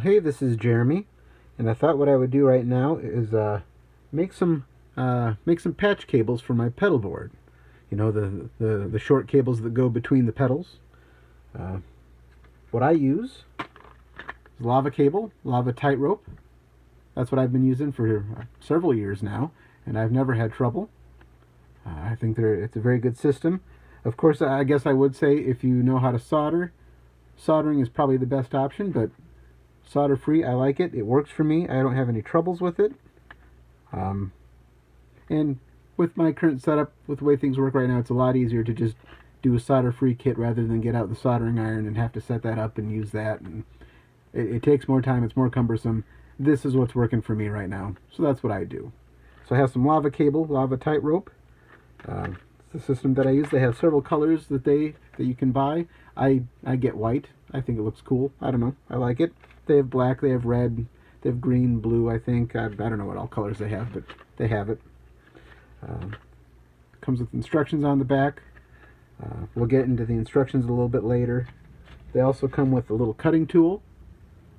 Hey, this is Jeremy, and I thought what I would do right now is make some make some patch cables for my pedal board. You know, the short cables that go between the pedals. Uh, what I use is lava cable, lava tightrope. That's what I've been using for several years now, and I've never had trouble. I think it's a very good system. Of course, I guess I would say if you know how to solder, soldering is probably the best option, but solder free, I like it. It works for me. I don't have any troubles with it. Um, and with my current setup, with the way things work right now, it's a lot easier to just do a solder free kit rather than get out the soldering iron and have to set that up and use that. And it takes more time, it's more cumbersome. This is what's working for me right now. So that's what I do. So I have some lava cable, lava tightrope. It's the system that I use. They have several colors that you can buy. I get white. I think it looks cool. I don't know. I like it. They have black, they have red, they have green, blue, I think. I don't know what all colors they have, but they have it. Comes with instructions on the back. We'll get into the instructions a little bit later. They also come with a little cutting tool.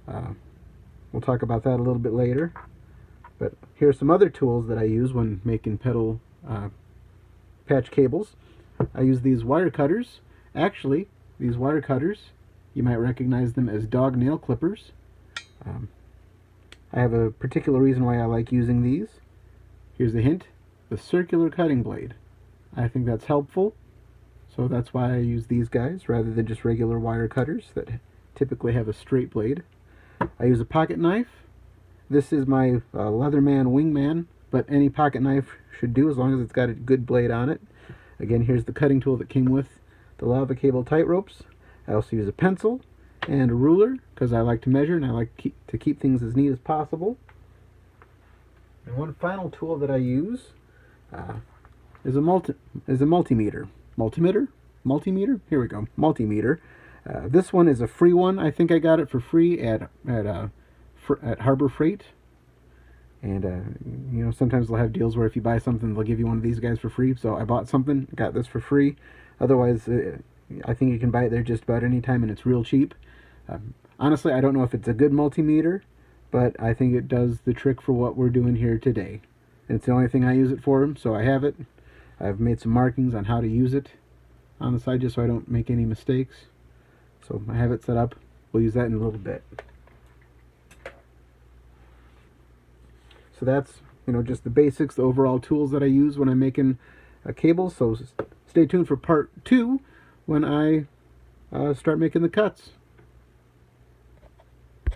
We'll talk about that a little bit later. But here's some other tools that I use when making pedal patch cables. I use these wire cutters. Actually, these wire cutters, you might recognize them as dog nail clippers. I have a particular reason why I like using these. Here's the hint, the circular cutting blade. I think that's helpful, so that's why I use these guys rather than just regular wire cutters that typically have a straight blade. I use a pocket knife. This is my Leatherman Wingman, but any pocket knife should do as long as it's got a good blade on it. Again, here's the cutting tool that came with the lava cable tight ropes. I also use a pencil and a ruler because I like to measure and I like to keep things as neat as possible. And one final tool that I use is a multimeter. Multimeter? Here we go. Multimeter. This one is a free one. I think I got it for free at Harbor Freight. And you know, sometimes they'll have deals where if you buy something, they'll give you one of these guys for free. So I bought something, got this for free. Otherwise, I think you can buy it there just about any time, and it's real cheap. Honestly, I don't know if it's a good multimeter, but I think it does the trick for what we're doing here today. And it's the only thing I use it for, so I have it. I've made some markings on how to use it on the side just so I don't make any mistakes. So I have it set up. We'll use that in a little bit. So that's, you know, just the basics, the overall tools that I use when I'm making a cable. So stay tuned for part 2 when I start making the cuts.